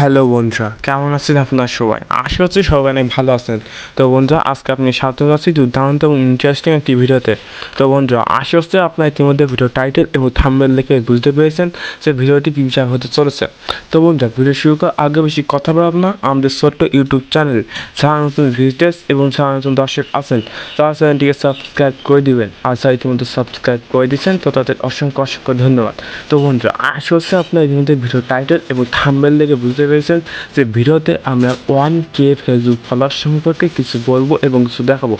Hello বন্ধুরা, কেমন আছেন আপনার সবাই? আশা করছি সবাই অনেক ভালো আছেন। তো বন্ধুরা, আজকে আপনি স্বাগত আছি দুর্দান্ত এবং ইন্টারেস্টিং একটি ভিডিওতে। তো বন্ধুরা, আশা করছি আপনার ইতিমধ্যে ভিডিও টাইটেল এবং থাম্বনেল দেখে বুঝতে পেরেছেন যে ভিডিওটি কী বিষয় হতে চলেছে। তো বন্ধুরা, ভিডিও শুরু করার আগে বেশি কথা বলব না, আমাদের ছোট্ট ইউটিউব চ্যানেল যারা নতুন ভিজিটার্স এবং যারা নতুন দর্শক আছেন তারা চ্যানেলটিকে সাবস্ক্রাইব করে দিবেন। আর যারা ইতিমধ্যে সাবস্ক্রাইব করে দিচ্ছেন তো তাদের অসংখ্য অসংখ্য ধন্যবাদ। তো বন্ধুরা, আশা করছি আপনার ইতিমধ্যে ভিডিও টাইটেল এবং থাম্বনেল দেখে বুঝতে পেরেছেন যে ভিডিওতে আমরা 1K ফেসবুক ফলোয়ার সম্পর্কে কিছু বলবো এবং কিছু দেখাবো।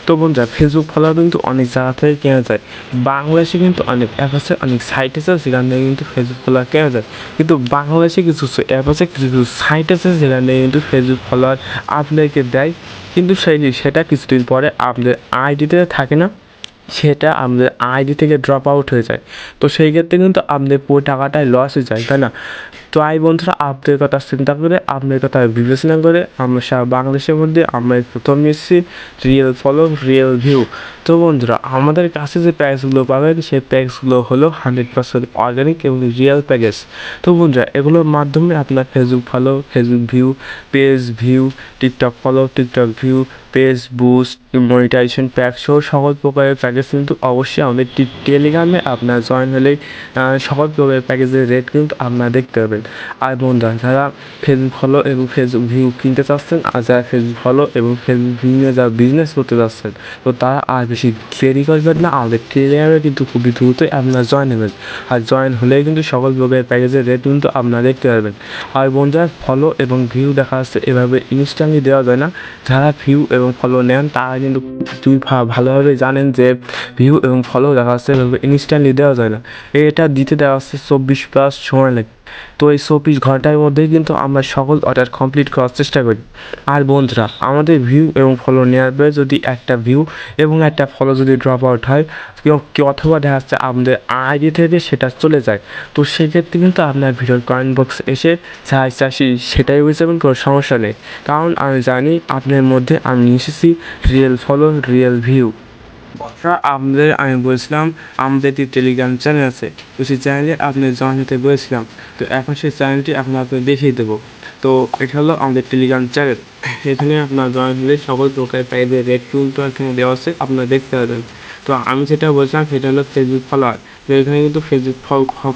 তো বন্ধুরা, ফেসবুক ফলোয়ার কিন্তু অনেক জায়গা থেকে কেনা যায়। বাংলাদেশে কিন্তু অনেক অ্যাপ আছে, অনেক সাইট আছে যেখান থেকে কিন্তু ফেসবুক ফলোয়ার কেনা যায়। কিন্তু বাংলাদেশে কিছু অ্যাপ আছে, কিছু কিছু সাইট আছে যেখান থেকে কিন্তু ফেসবুক ফলোয়ার আপনাদেরকে দেয়, কিন্তু সেটা কিছুদিন পরে আপনাদের আইডিতে থাকে না, সেটা আমাদের আইডি থেকে ড্রপ আউট হয়ে যায়। তো সেই ক্ষেত্রে কিন্তু আপনাদের পুরো টাকাটাই লস হয়ে যায়, তাই না? তো বন্ধুরা, আপনাদের কথা চিন্তা করে, আপনাদের কথা বিবেচনা করে আমরা সারা বাংলাদেশের মধ্যে আমরা প্রথম এসেছি রিয়েল ফলো রিয়েল ভিউ। তো বন্ধুরা, আমাদের কাছে যে প্যাকেজগুলো পাবেন সেই প্যাকেজগুলো হলো 100% অর্গানিক এবং রিয়েল প্যাকেজ। তো বন্ধুরা, এগুলোর মাধ্যমে আপনার Facebook follow, Facebook view, page view, TikTok follow, TikTok view, page boost, monetization pack সহ সকল প্রকারের প্যাকেজ কিন্তু অবশ্যই আমাদের টেলিগ্রামে আপনার জয়েন হলেই সকল প্রকারের প্যাকেজের রেট কিন্তু আপনারা দেখতে পাবেন। আর বন্ধুরা, যারা ফেসবুক ফলো এবং ফেসবুক ভিউ কিনতে চাচ্ছেন, আর যারা ফেসবুক ফলো এবং ফেসবুক ভিউ নিয়ে যারা বিজনেস করতে চাচ্ছেন, তো তারা আর বেশি দেরি করবেন না, আমাদের টেলিগ্রামে কিন্তু খুবই দ্রুতই আপনারা জয়েন হবেন। আর জয়েন হলেই কিন্তু সকল প্রকারের প্যাকেজের রেট কিন্তু আপনারা দেখতে পারবেন। আর বন্ধুরা, ফলো এবং ভিউ দেখা যাচ্ছে এভাবে ইনস্ট্যান্টলি দেওয়া যায় না। যারা ভিউ এবং ফলো নেন তারা কিন্তু তুই ভালোভাবে জানেন যে ভিউ এবং ফলো দেখা যাচ্ছে এভাবে ইনস্ট্যান্টলি দেওয়া যায় না। এটা দিতে দেওয়া হচ্ছে 24+ সময় লাগে। তো এই 24 ঘন্টার মধ্যেই কিন্তু আমরা সকল অর্ডার কমপ্লিট করার চেষ্টা করি। আর বন্ধুরা, আমাদের ভিউ এবং ফলো নেওয়ার পরে যদি একটা ভিউ এবং একটা ফলো যদি ড্রপ আউট হয়, অথবা দেখা যাচ্ছে আমাদের আইডি থেকে সেটা চলে যায়, তো সেক্ষেত্রে কিন্তু আপনার ভিডিওর কমেন্ট বক্সে এসে চাই চাষি সেটাই বুঝবেন, কোনো সমস্যা নেই। কারণ আমি জানি আপনার মধ্যে আমি এসেছি রিয়েল ফলো রিয়েল ভিউ। আমি বলছিলাম আমাদের একটি টেলিগ্রাম চ্যানেল আছে, তো সেই চ্যানেলে আপনি জয়েন হতে বলেছিলাম। তো এখন সেই চ্যানেলটি আপনাকে দেখিয়ে দেবো। তো এটা হলো আমাদের টেলিগ্রাম চ্যানেল। এখানে আপনার জয়েন হলে সকল প্রকার প্রাইজের রেট কিন্তু এখানে দেওয়া আছে, আপনারা দেখতে পাবেন। তো আমি যেটা বলছিলাম সেটা হলো ফেসবুক ফলোয়ার। তো এখানে কিন্তু ফেসবুক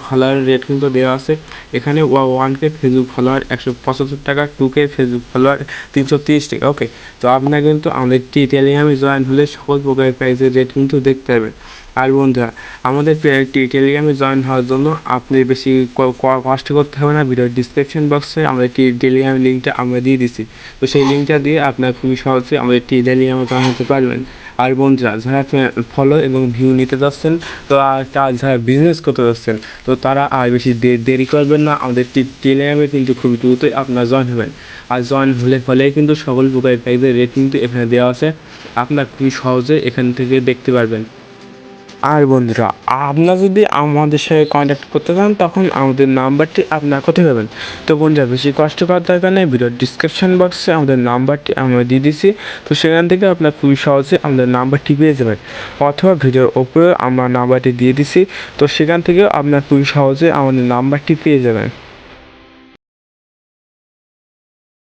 ফলোয়ারের রেট কিন্তু দেওয়া আছে। এখানে 1K ফেসবুক ফলোয়ার 175 টাকা, 2K ফেসবুক ফলোয়ার 330 টাকা। ওকে, তো আপনারা কিন্তু আমাদের টেলিগ্রামে জয়েন হলে সকল প্রকারের প্রাইজের রেট কিন্তু দেখতে পাবেন। আর বন্ধুরা, আমাদের টেলিগ্রামে জয়েন হওয়ার জন্য আপনি বেশি কষ্ট করতে হবে না। ভিডিওর ডিসক্রিপশন বক্সে আমাদের টেলিগ্রামের লিঙ্কটা আমরা দিয়ে দিচ্ছি। তো সেই লিঙ্কটা দিয়ে আপনার খুবই সহজে আমাদের টেলিগ্রামে জয়েন হতে পারবেন। আর বন্ধুরা, যারা ফলো এবং ভিউ নিতে যাচ্ছেন, তো যারা বিজনেস করতে যাচ্ছেন, তো তারা আর বেশি দেরি করবেন না, আমাদের টেলিগ্রামে কিন্তু খুবই দ্রুতই আপনারা জয়েন হবেন। আর জয়েন হলেই কিন্তু সকল প্রকারের প্যাকেজের রেট কিন্তু এখানে দেওয়া আছে, আপনার খুবই সহজে এখান থেকে দেখতে পারবেন। আর বন্ধুরা, আপনারা যদি আমাদের সাথে কন্ট্যাক্ট করতে চান তখন আমাদের নাম্বারটি আপনারা কোথায় পাবেন? তো বন্ধুরা, বেশি কষ্ট করার দরকার নেই, ভিডিওর ডিসক্রিপশন বক্সে আমাদের নাম্বারটি আমরা দিয়ে দিচ্ছি। তো সেখান থেকে আপনারা খুবই সহজে আমাদের নাম্বারটি পেয়ে যাবেন, অথবা ভিডিওর ওপরে আমরা নাম্বারটি দিয়ে দিচ্ছি, তো সেখান থেকেও আপনারা খুবই সহজে আমাদের নাম্বারটি পেয়ে যাবেন।